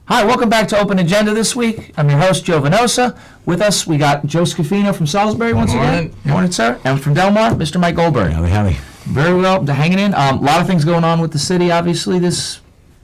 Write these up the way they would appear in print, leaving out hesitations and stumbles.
Hi, welcome back to Open Agenda this week. I'm your host, Joe Venosa. With us, we got Joe Scafino from Salisbury once again. Morning, sir. And from Delmar, Mr. Mike Goldberg. Howdy. Very well, hanging in. A lot of things going on with the city, obviously, this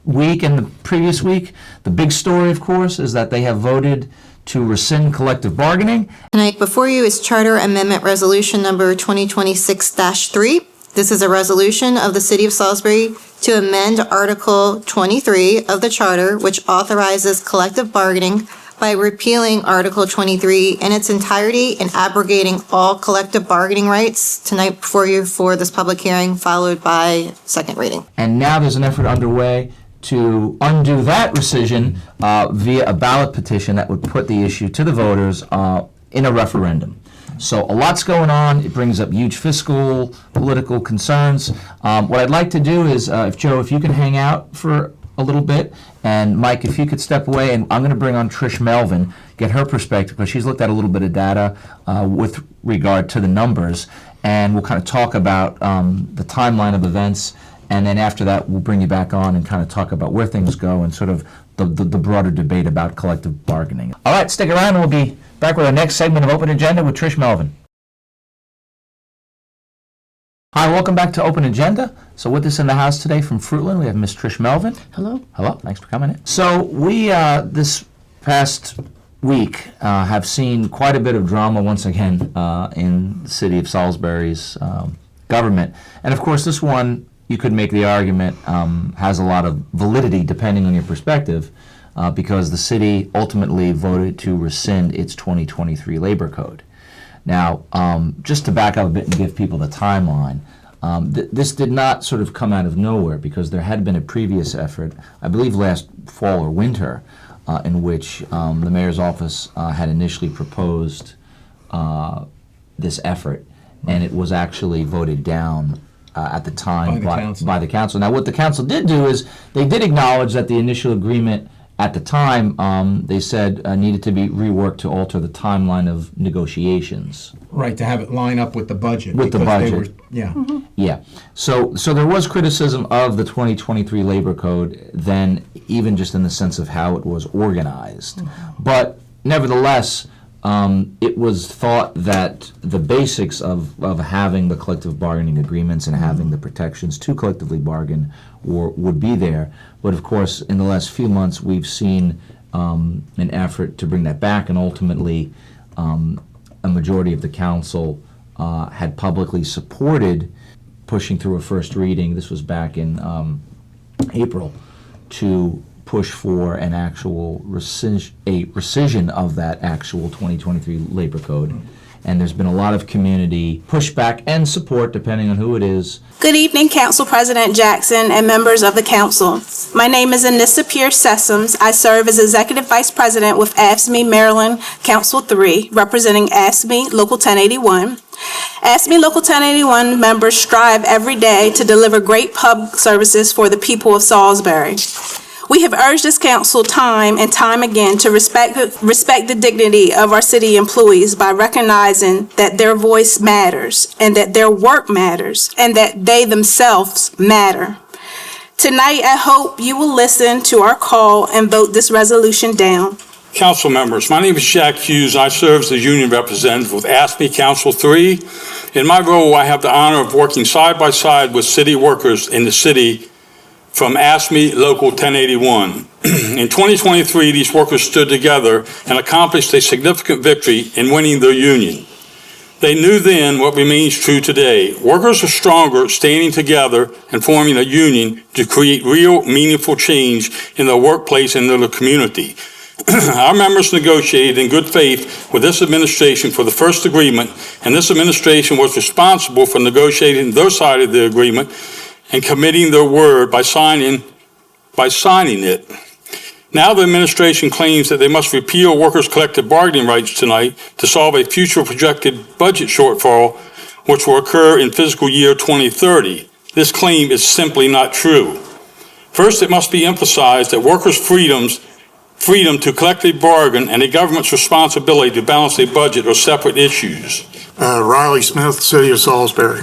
week and the previous week. The big story, of course, is that they have voted to rescind collective bargaining. Tonight before you is Charter Amendment Resolution Number 2026-3. This is a resolution of the City of Salisbury to amend Article 23 of the Charter, which authorizes collective bargaining by repealing Article 23 in its entirety and abrogating all collective bargaining rights. Tonight before you for this public hearing, followed by second reading. And now there's an effort underway to undo that rescission via a ballot petition that would put the issue to the voters in a referendum. So a lot's going on. It brings up huge fiscal, political concerns. What I'd like to do is, Joe, if you can hang out for a little bit, and Mike, if you could step away, and I'm going to bring on Trish Melvin, get her perspective, because she's looked at a little bit of data with regard to the numbers, and we'll kind of talk about the timeline of events, and then after that, we'll bring you back on and kind of talk about where things go and sort of the broader debate about collective bargaining. All right, stick around, and we'll be back with our next segment of Open Agenda with Trish Melvin. Hi, welcome back to Open Agenda. So with us in the house today from Fruitland, we have Miss Trish Melvin. Hello. Hello, thanks for coming in. So we, this past week, have seen quite a bit of drama once again in the city of Salisbury's government. And of course, this one, you could make the argument, has a lot of validity depending on your perspective, because the city ultimately voted to rescind its 2023 labor code. Now, just to back up a bit and give people the timeline, this did not sort of come out of nowhere, because there had been a previous effort, I believe last fall or winter, in which the mayor's office had initially proposed this effort, and it was actually voted down at the time by the council. Now, what the council did do is they did acknowledge that the initial agreement at the time, they said, needed to be reworked to alter the timeline of negotiations. Right, to have it line up with the budget. With the budget. Yeah. So there was criticism of the 2023 labor code then, even just in the sense of how it was organized. But nevertheless, it was thought that the basics of having the collective bargaining agreements and having the protections to collectively bargain would be there. But of course, in the last few months, we've seen an effort to bring that back, and ultimately a majority of the council had publicly supported pushing through a first reading. This was back in April, to push for an actual rescission of that actual 2023 labor code. And there's been a lot of community pushback and support, depending on who it is. Good evening, Council President Jackson and members of the Council. My name is Anissa Pierce Sessoms. I serve as Executive Vice President with AFSCME Maryland Council 3, representing AFSCME Local 1081. AFSCME Local 1081 members strive every day to deliver great public services for the people of Salisbury. We have urged this council time and time again to respect the dignity of our city employees by recognizing that their voice matters, and that their work matters, and that they themselves matter. Tonight, I hope you will listen to our call and vote this resolution down. Council members, my name is Jack Hughes. I serve as the union representative with AFSCME Council 3. In my role, I have the honor of working side by side with city workers in the city from AFSCME Local 1081. In 2023, these workers stood together and accomplished a significant victory in winning their union. They knew then what remains true today. Workers are stronger standing together and forming a union to create real, meaningful change in their workplace and in their community. Our members negotiated in good faith with this administration for the first agreement, and this administration was responsible for negotiating their side of the agreement and committing their word by signing it. Now the administration claims that they must repeal workers' collective bargaining rights tonight to solve a future projected budget shortfall, which will occur in fiscal year 2030. This claim is simply not true. First, it must be emphasized that workers' freedom to collectively bargain and a government's responsibility to balance a budget are separate issues. Riley Smith, City of Salisbury.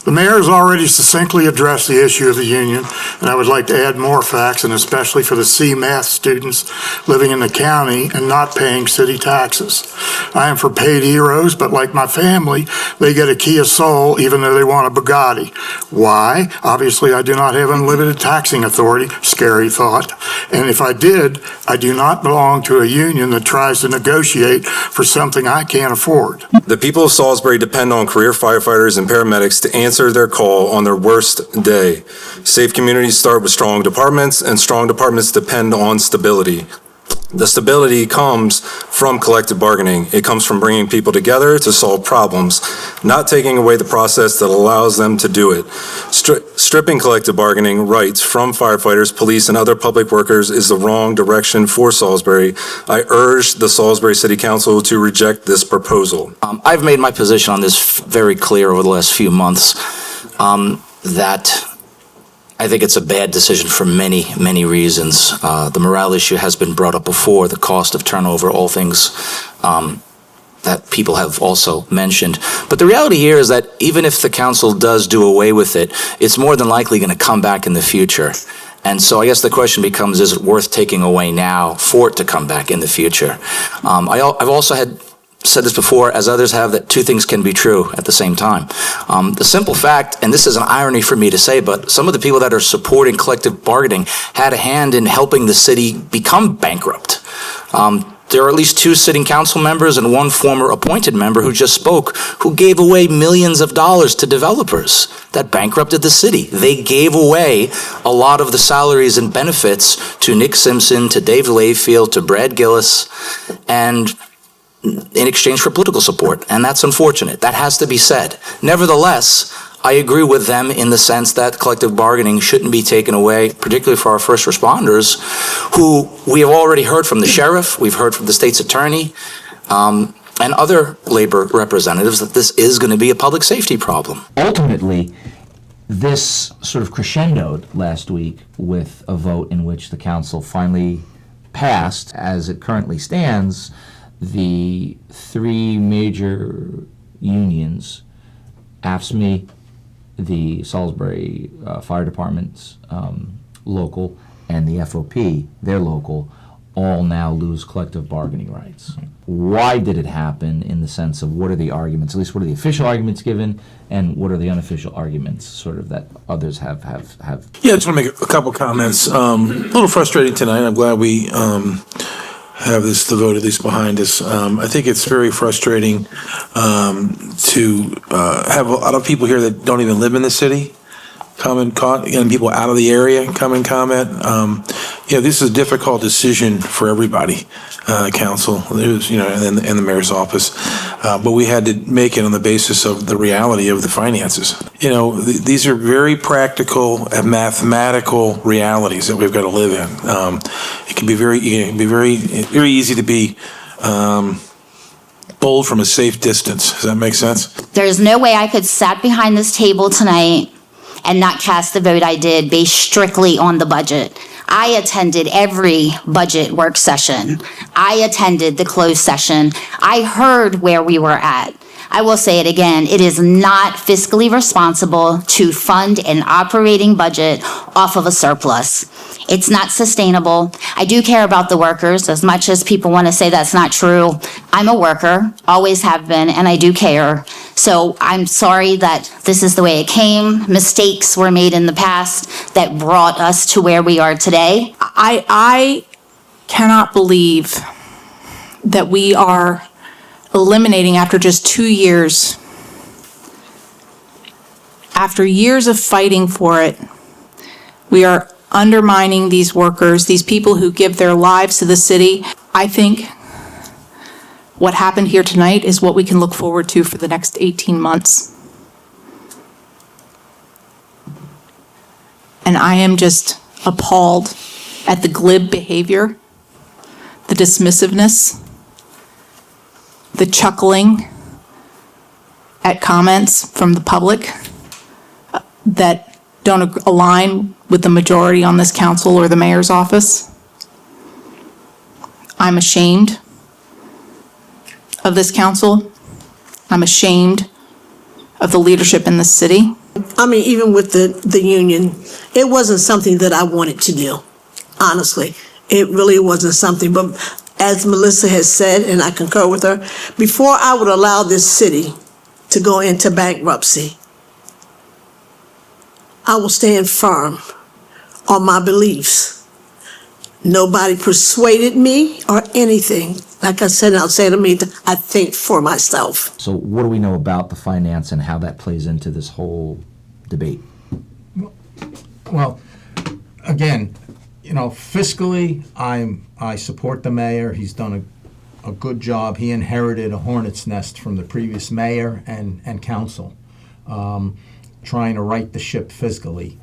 The mayor has already succinctly addressed the issue of the union, and I would like to add more facts, and especially for the C math students living in the county and not paying city taxes. I am for paid heroes, but like my family, they get a Kia Soul even though they want a Bugatti. Why? Obviously, I do not have unlimited taxing authority, scary thought. And if I did, I do not belong to a union that tries to negotiate for something I can't afford. The people of Salisbury depend on career firefighters and paramedics to answer their call on their worst day. Safe communities start with strong departments, and strong departments depend on stability. The stability comes from collective bargaining. It comes from bringing people together to solve problems, not taking away the process that allows them to do it. Stripping collective bargaining rights from firefighters, police, and other public workers is the wrong direction for Salisbury. I urge the Salisbury City Council to reject this proposal. I've made my position on this very clear over the last few months, that I think it's a bad decision for many, many reasons. The morale issue has been brought up before, the cost of turnover, all things that people have also mentioned. But the reality here is that even if the council does do away with it, it's more than likely going to come back in the future. And so I guess the question becomes, is it worth taking away now for it to come back in the future? I've also said this before, as others have, that two things can be true at the same time. The simple fact, and this is an irony for me to say, but some of the people that are supporting collective bargaining had a hand in helping the city become bankrupt. There are at least 2 sitting council members and 1 former appointed member who just spoke, who gave away millions of dollars to developers that bankrupted the city. They gave away a lot of the salaries and benefits to Nick Simpson, to Dave Layfield, to Brad Gillis, and in exchange for political support, and that's unfortunate. That has to be said. Nevertheless, I agree with them in the sense that collective bargaining shouldn't be taken away, particularly for our first responders, who we have already heard from the sheriff, we've heard from the state's attorney, and other labor representatives that this is going to be a public safety problem. Ultimately, this sort of crescendoed last week with a vote in which the council finally passed, as it currently stands, the 3 major unions, AFSCME, the Salisbury Fire Department's local, and the FOP, their local, all now lose collective bargaining rights. Why did it happen, in the sense of what are the arguments, at least what are the official arguments given, and what are the unofficial arguments sort of that others have? Yeah, I just want to make a couple comments. A little frustrating tonight. I'm glad we have this vote at least behind us. I think it's very frustrating to have a lot of people here that don't even live in the city come and people out of the area come and comment. This is a difficult decision for everybody, council, and the mayor's office. But we had to make it on the basis of the reality of the finances. These are very practical and mathematical realities that we've got to live in. It can be very easy to be bold from a safe distance. Does that make sense? There's no way I could sat behind this table tonight and not cast the vote I did based strictly on the budget. I attended every budget work session. I attended the closed session. I heard where we were at. I will say it again, it is not fiscally responsible to fund an operating budget off of a surplus. It's not sustainable. I do care about the workers as much as people want to say that's not true. I'm a worker, always have been, and I do care. So I'm sorry that this is the way it came. Mistakes were made in the past that brought us to where we are today. I cannot believe that we are eliminating after just 2 years, after years of fighting for it, we are undermining these workers, these people who give their lives to the city. I think what happened here tonight is what we can look forward to for the next 18 months. And I am just appalled at the glib behavior, the dismissiveness, the chuckling at comments from the public that don't align with the majority on this council or the mayor's office. I'm ashamed of this council. I'm ashamed of the leadership in this city. I mean, even with the union, it wasn't something that I wanted to do, honestly. It really wasn't something, but as Melissa has said, and I concur with her, before I would allow this city to go into bankruptcy, I will stand firm on my beliefs. Nobody persuaded me or anything. Like I said, and I'll say to me, I think for myself. So what do we know about the finance and how that plays into this whole debate? Well, again, fiscally, I support the mayor. He's done a good job. He inherited a hornet's nest from the previous mayor and council, trying to right the ship fiscally.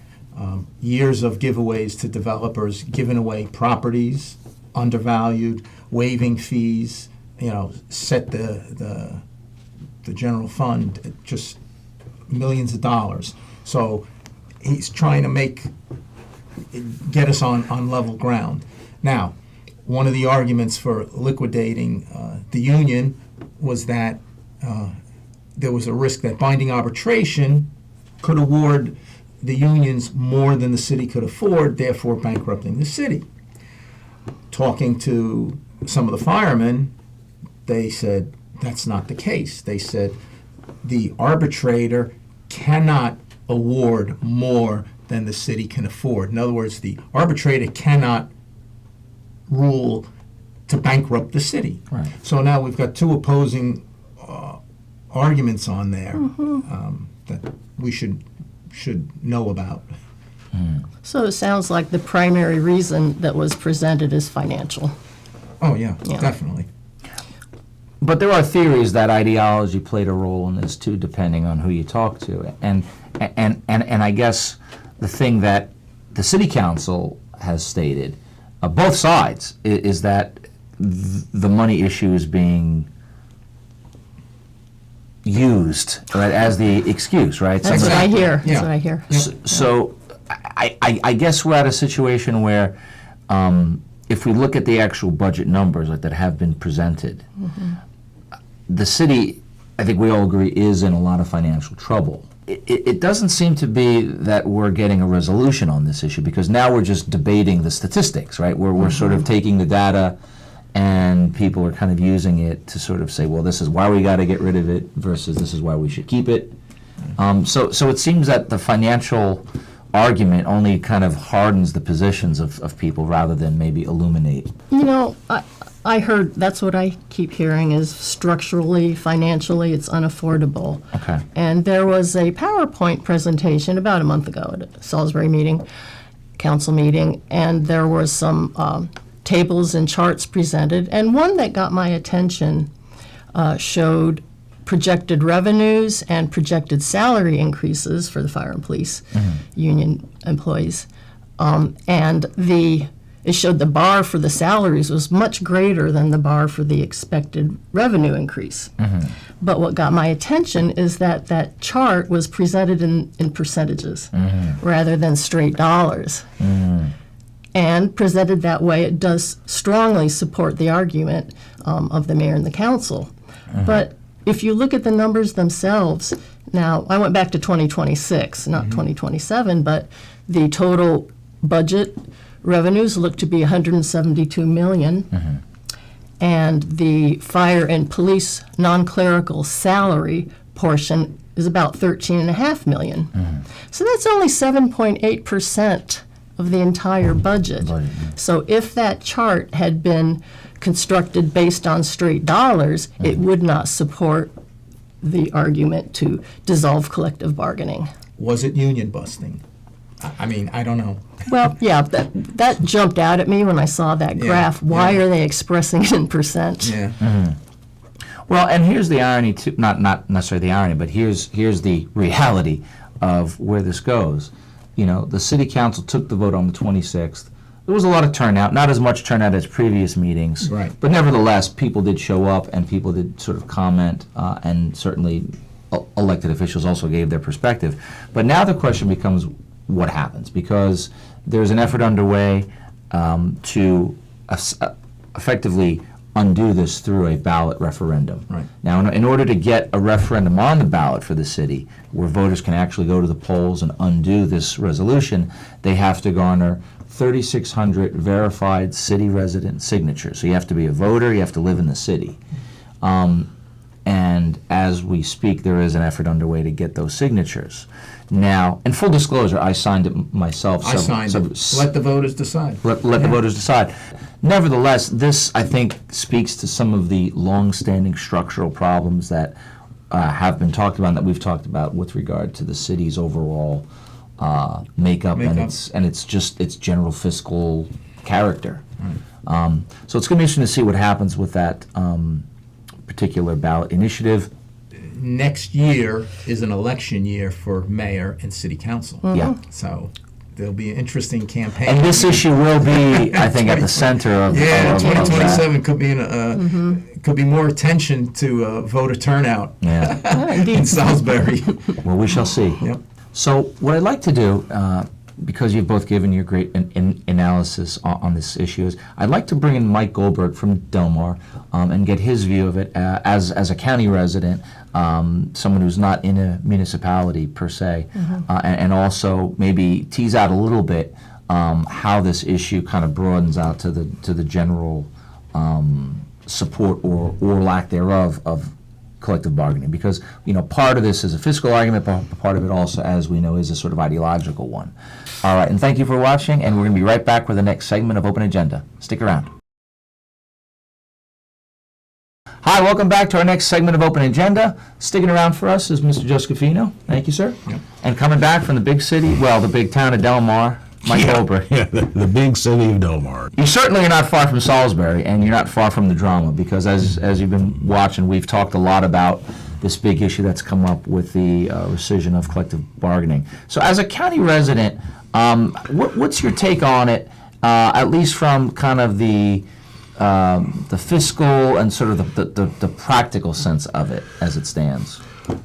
Years of giveaways to developers, giving away properties, undervalued, waiving fees, set the general fund at just millions of dollars. So he's trying to get us on level ground. Now, one of the arguments for liquidating the union was that there was a risk that binding arbitration could award the unions more than the city could afford, therefore bankrupting the city. Talking to some of the firemen, they said that's not the case. They said the arbitrator cannot award more than the city can afford. In other words, the arbitrator cannot rule to bankrupt the city. Right. So now we've got two opposing arguments on there that we should know about. So it sounds like the primary reason that was presented is financial. Oh, yeah, Yeah. definitely. But there are theories that ideology played a role in this too, depending on who you talk to. And I guess the thing that the city council has stated, both sides, is that the money issue is being used, right, as the excuse, right? That's what I hear. Yeah. That's what I hear. So I guess we're at a situation where if we look at the actual budget numbers that have been presented, the city, I think we all agree, is in a lot of financial trouble. It doesn't seem to be that we're getting a resolution on this issue, because now we're just debating the statistics, right? We're sort of taking the data and people are kind of using it to sort of say, well, this is why we got to get rid of it versus this is why we should keep it. So it seems that the financial argument only kind of hardens the positions of people rather than maybe illuminate. I heard, that's what I keep hearing, is structurally, financially, it's unaffordable. Okay. And there was a PowerPoint presentation about a month ago at a Salisbury meeting, council meeting, and there was some tables and charts presented, and one that got my attention showed projected revenues and projected salary increases for the fire and police union employees. And it showed the bar for the salaries was much greater than the bar for the expected revenue increase. But what got my attention is that that chart was presented in percentages rather than straight dollars. And presented that way, it does strongly support the argument of the mayor and the council. But if you look at the numbers themselves, now I went back to 2026, not 2027, but the total budget revenues look to be 172 million. And the fire and police non-clerical salary portion is about 13.5 million. So that's only 7.8% of the entire budget. So if that chart had been constructed based on straight dollars, it would not support the argument to dissolve collective bargaining. Was it union busting? I mean, I don't know. Well, yeah, that jumped out at me when I saw that graph. Why are they expressing it in percent? Yeah. Well, and here's the irony too, not necessarily the irony, but here's the reality of where this goes. The city council took the vote on the 26th. There was a lot of turnout, not as much turnout as previous meetings. Right. But nevertheless, people did show up and people did sort of comment, and certainly elected officials also gave their perspective. But now the question becomes what happens, because there's an effort underway to effectively undo this through a ballot referendum. Right. Now, in order to get a referendum on the ballot for the city, where voters can actually go to the polls and undo this resolution, they have to garner 3,600 verified city resident signatures. So you have to be a voter, you have to live in the city. And as we speak, there is an effort underway to get those signatures. Now, in full disclosure, I signed it myself. I signed it. Let the voters decide. Let the voters decide. Nevertheless, this, I think, speaks to some of the long-standing structural problems that have been talked about, and that we've talked about with regard to the city's overall makeup. And its general fiscal character. So it's going to be interesting to see what happens with that particular ballot initiative. Next year is an election year for mayor and city council. Yeah. So there'll be an interesting campaign. And this issue will be, I think, at the center of Yeah, of 2027 could be could be more attention to voter turnout Yeah. in Salisbury. Well, we shall see. Yep. So what I'd like to do, because you've both given your great analysis on this issue, is I'd like to bring in Mike Goldberg from Delmar and get his view of it as a county resident, someone who's not in a municipality per se, and also maybe tease out a little bit how this issue kind of broadens out to the general support or lack thereof of collective bargaining, because part of this is a fiscal argument, but part of it also, as we know, is a sort of ideological one. All right, and thank you for watching, and we're going to be right back with the next segment of Open Agenda. Stick around. Hi, welcome back to our next segment of Open Agenda. Sticking around for us is Mr. Joe Scafino. Thank you, sir. Yep. And coming back from the big city, well, the big town of Delmar, Mike Goldberg. Yeah, the big city of Delmar. You certainly are not far from Salisbury, and you're not far from the drama, because as you've been watching, we've talked a lot about this big issue that's come up with the rescission of collective bargaining. So as a county resident, what's your take on it, at least from kind of the fiscal and sort of the practical sense of it as it stands?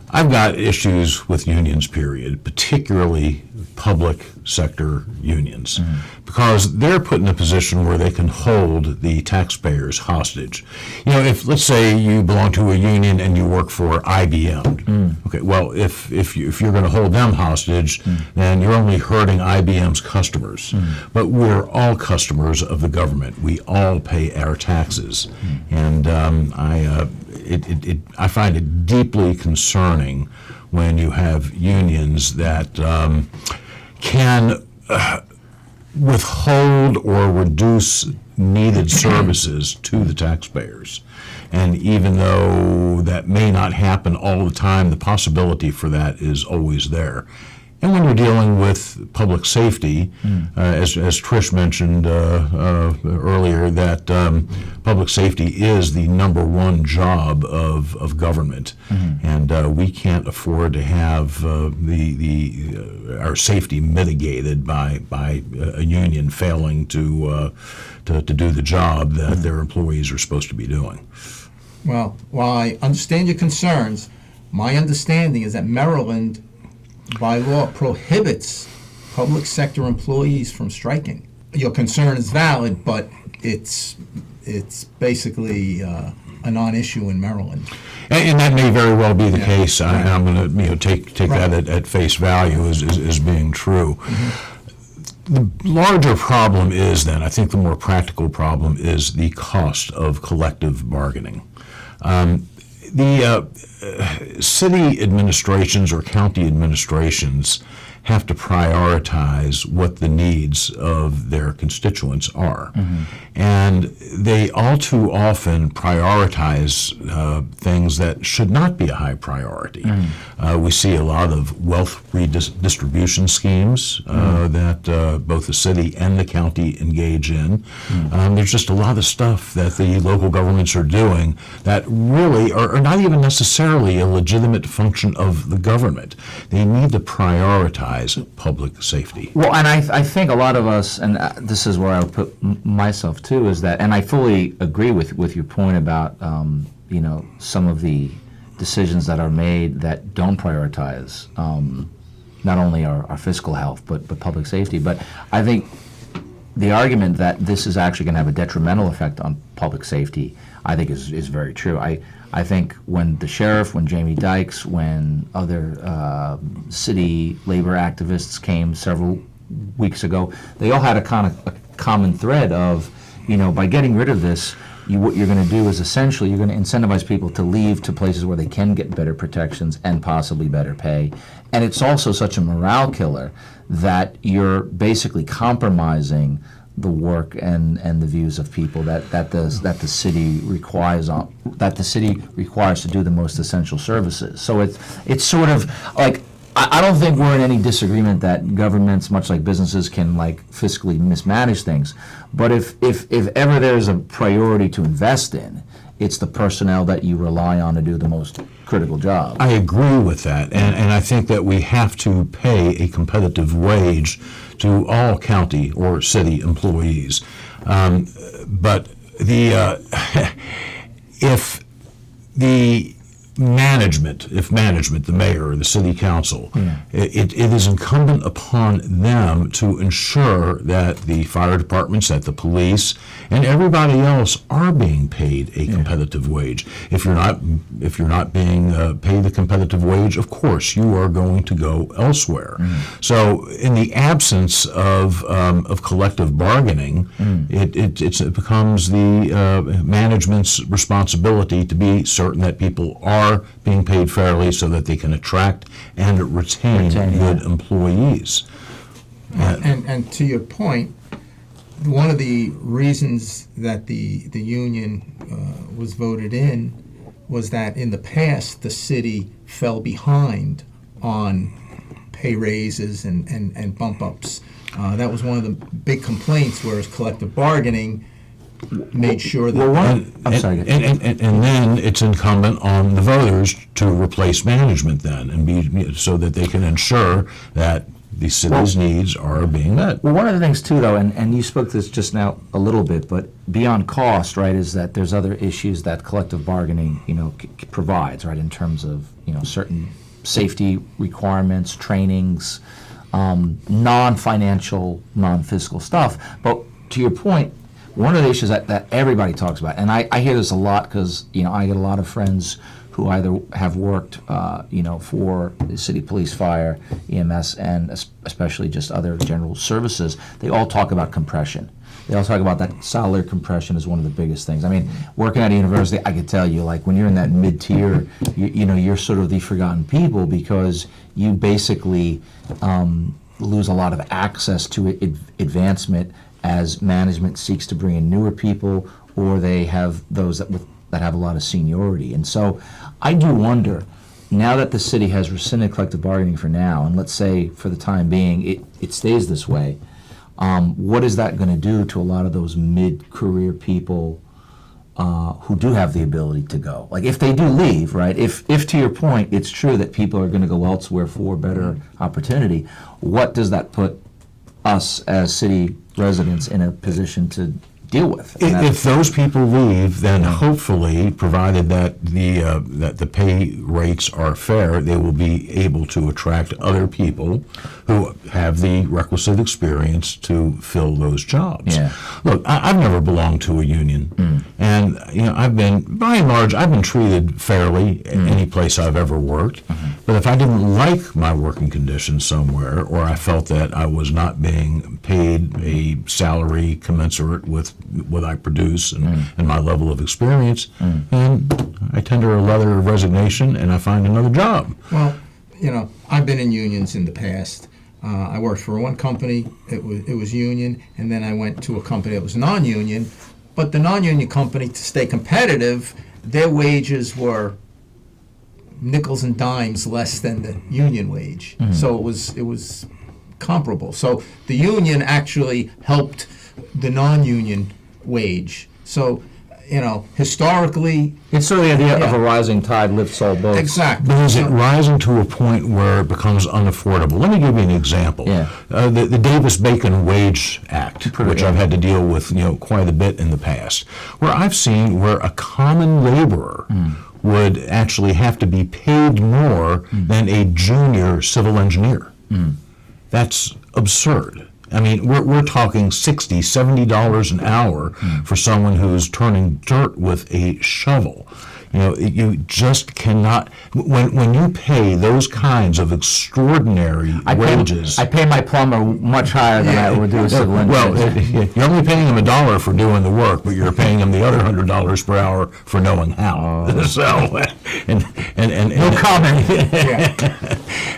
I've got issues with unions, period, particularly public sector unions, because they're put in a position where they can hold the taxpayers hostage. If, let's say, you belong to a union and you work for IBM, okay, well, if you're going to hold them hostage, then you're only hurting IBM's customers. But we're all customers of the government. We all pay our taxes. And I find it deeply concerning when you have unions that can withhold or reduce needed services to the taxpayers. And even though that may not happen all the time, the possibility for that is always there. And when you're dealing with public safety, as Trish mentioned earlier, that public safety is the number one job of government, and we can't afford to have our safety mitigated by a union failing to do the job that their employees are supposed to be doing. Well, while I understand your concerns, my understanding is that Maryland, by law, prohibits public sector employees from striking. Your concern is valid, but it's basically a non-issue in Maryland. And that may very well be the case. Right. I'm going to take that at face value as being true. The larger problem is then, I think the more practical problem is the cost of collective bargaining. The city administrations or county administrations have to prioritize what the needs of their constituents are. And they all too often prioritize things that should not be a high priority. We see a lot of wealth redistribution schemes that both the city and the county engage in. There's just a lot of stuff that the local governments are doing that really are not even necessarily a legitimate function of the government. They need to prioritize public safety. Well, and I think a lot of us, and this is where I would put myself too, is that, and I fully agree with your point about some of the decisions that are made that don't prioritize not only our fiscal health but public safety. But I think the argument that this is actually going to have a detrimental effect on public safety, I think is very true. I think when the sheriff, when Jamie Dykes, when other city labor activists came several weeks ago, they all had a kind of a common thread of, by getting rid of this, what you're going to do is essentially you're going to incentivize people to leave to places where they can get better protections and possibly better pay. And it's also such a morale killer that you're basically compromising the work and the views of people that the city requires to do the most essential services. So it's sort of like, I don't think we're in any disagreement that governments, much like businesses, can fiscally mismanage things. But if ever there's a priority to invest in, it's the personnel that you rely on to do the most critical job. I agree with that, and I think that we have to pay a competitive wage to all county or city employees. But if management, the mayor or the city council, it is incumbent upon them to ensure that the fire departments, that the police, and everybody else are being paid a competitive wage. If you're not being paid the competitive wage, of course you are going to go elsewhere. So in the absence of collective bargaining, it becomes the management's responsibility to be certain that people are being paid fairly so that they can attract and retain good employees. And to your point, one of the reasons that the union was voted in was that in the past the city fell behind on pay raises and bump ups. That was one of the big complaints, whereas collective bargaining made sure that. And then it's incumbent on the voters to replace management then, and so that they can ensure that the city's needs are being met. Well, one of the things too, though, and you spoke to this just now a little bit, but beyond cost, right, is that there's other issues that collective bargaining, provides, right, in terms of, certain safety requirements, trainings, non-financial, non-fiscal stuff. But to your point, one of the issues that everybody talks about, and I hear this a lot because, I get a lot of friends who either have worked, for the city police, fire, EMS, and especially just other general services. They all talk about compression. They all talk about that salary compression is one of the biggest things. I mean, working at a university, I could tell you, when you're in that mid-tier, you're sort of the forgotten people because you basically lose a lot of access to advancement as management seeks to bring in newer people, or they have those that have a lot of seniority. And so I do wonder, now that the city has rescinded collective bargaining for now, and let's say for the time being it stays this way, what is that going to do to a lot of those mid-career people who do have the ability to go? If they do leave, right, if to your point, it's true that people are going to go elsewhere for better opportunity, what does that put us as city residents in a position to deal with? If those people leave, then hopefully, provided that the pay rates are fair, they will be able to attract other people who have the requisite experience to fill those jobs. Yeah. Look, I've never belonged to a union, and I've been, by and large, I've been treated fairly any place I've ever worked. But if I didn't like my working conditions somewhere, or I felt that I was not being paid a salary commensurate with what I produce and my level of experience, then I tender a letter of resignation and I find another job. Well, I've been in unions in the past. I worked for one company, it was union, and then I went to a company that was non-union. But the non-union company, to stay competitive, their wages were nickels and dimes less than the union wage. So it was comparable. So the union actually helped the non-union wage. So, historically, it's sort of the idea of a rising tide lifts all boats. Exactly. But is it rising to a point where it becomes unaffordable? Let me give you an example. The Davis-Bacon Wage Act, which I've had to deal with quite a bit in the past, where I've seen where a common laborer would actually have to be paid more than a junior civil engineer. That's absurd. I mean, we're talking $60, $70 an hour for someone who's turning dirt with a shovel. You know, you just cannot, when you pay those kinds of extraordinary wages. I pay my plumber much higher than I would do a civil Well, engineer. you're only paying him $1 for doing the work, but you're paying him the other $100 per hour for knowing how. So, and No comment.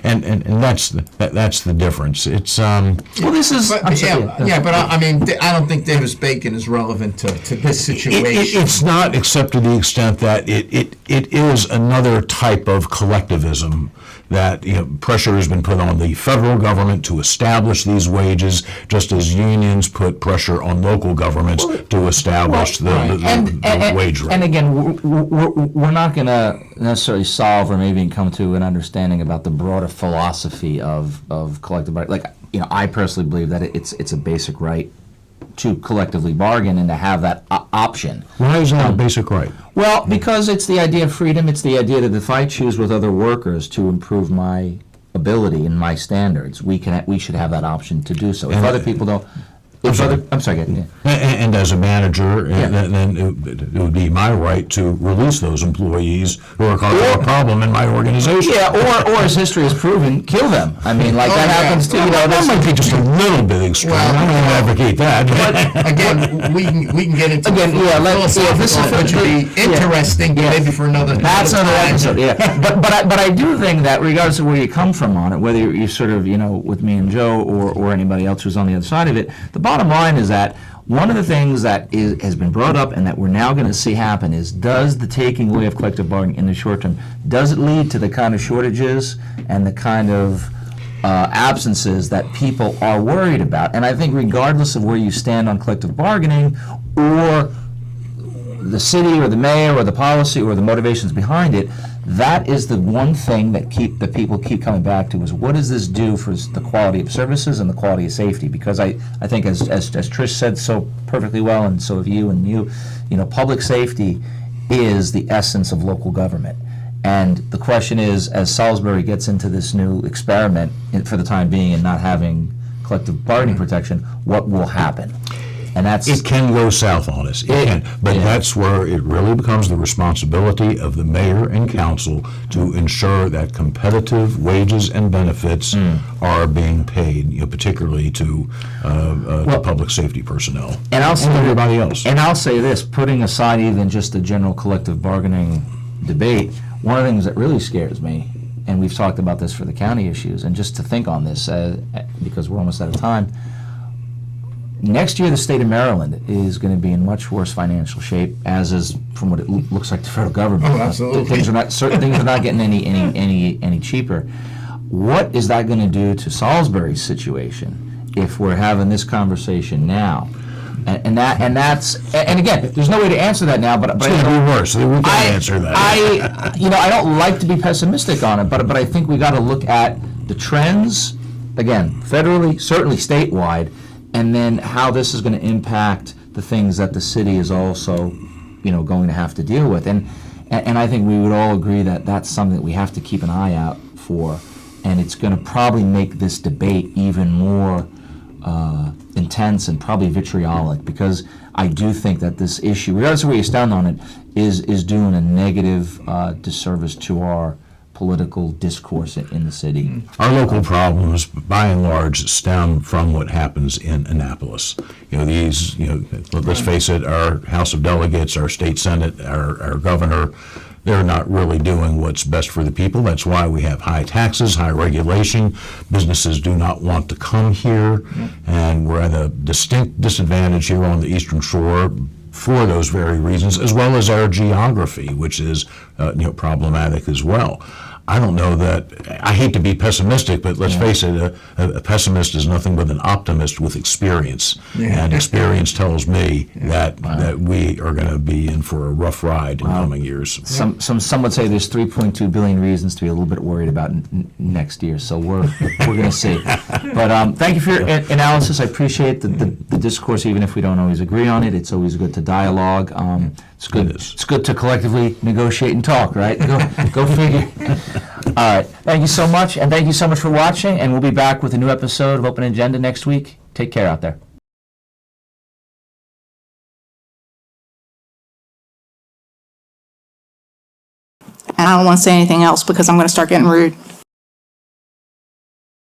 and that's the difference. It's Well, this is. But, I'm sorry, but I mean, I don't think Davis Bacon is relevant to this situation. It's not, except to the extent that it is another type of collectivism that, you know, pressure has been put on the federal government to establish these wages, just as unions put pressure on local governments to establish the wage rate. And again, we're not going to necessarily solve or maybe even come to an understanding about the broader philosophy of collective bargaining. Like, you know, I personally believe that it's a basic right to collectively bargain and to have that option. Why is that a basic right? Well, because it's the idea of freedom. It's the idea that if I choose with other workers to improve my ability and my standards, we should have that option to do so. If other people don't, I'm sorry. Go ahead. And as a manager, then it would be my right to release those employees who are causing a problem in my organization. Yeah, or as history has proven, kill them. I mean, like that happens too. You know, That might be just a little bit extreme. Well, I don't advocate that. Again, we can get into Again, this is which would be interesting, but maybe for another. That's another time. episode. Yeah, but I do think that regardless of where you come from on it, whether you're sort of, you know, with me and Joe or anybody else who's on the other side of it, the bottom line is that one of the things that has been brought up and that we're now going to see happen is, does the taking away of collective bargaining in the short term, does it lead to the kind of shortages and the kind of absences that people are worried about? And I think regardless of where you stand on collective bargaining or the city or the mayor or the policy or the motivations behind it, that is the one thing that people keep coming back to, is what does this do for the quality of services and the quality of safety? Because I think as Trish said so perfectly well, and so have you, you know, public safety is the essence of local government. And the question is, as Salisbury gets into this new experiment for the time being and not having collective bargaining protection, what will happen? And It can go south on us. It can. But that's where it really becomes the responsibility of the mayor and council to ensure that competitive wages and benefits are being paid, you know, particularly to public safety personnel and everybody else. And I'll say this, putting aside even just the general collective bargaining debate, one of the things that really scares me, and we've talked about this for the county issues, and just to think on this, because we're almost out of time, next year the state of Maryland is going to be in much worse financial shape, as is from what it looks like the federal government. Oh, absolutely. Certain things are not getting any cheaper. What is that going to do to Salisbury's situation if we're having this conversation now? And again, there's no way to answer that now. But It's going to be worse. We can't answer that. I don't like to be pessimistic on it, but I think we got to look at the trends, again, federally, certainly statewide, and then how this is going to impact the things that the city is also, you know, going to have to deal with. And I think we would all agree that that's something that we have to keep an eye out for, and it's going to probably make this debate even more intense and probably vitriolic, because I do think that this issue, regardless of where you stand on it, is doing a negative disservice to our political discourse in the city. Our local problems, by and large, stem from what happens in Annapolis. You know, let's face it, our House of Delegates, our state senate, our governor, they're not really doing what's best for the people. That's why we have high taxes, high regulation. Businesses do not want to come here, and we're at a distinct disadvantage here on the Eastern Shore for those very reasons, as well as our geography, which is problematic as well. I don't know that, I hate to be pessimistic, but let's face it, a pessimist is nothing but an optimist with experience. And experience tells me that we are going to be in for a rough ride in coming years. Some would say there's 3.2 billion reasons to be a little bit worried about next year, so we're going to see. But thank you for your analysis. I appreciate the discourse, even if we don't always agree on it. It's always good to dialogue. It's good. It's good to collectively negotiate and talk, right? Go figure. All right. Thank you so much, and thank you so much for watching. And we'll be back with a new episode of Open Agenda next week. Take care out there. And I don't want to say anything else because I'm going to start getting rude.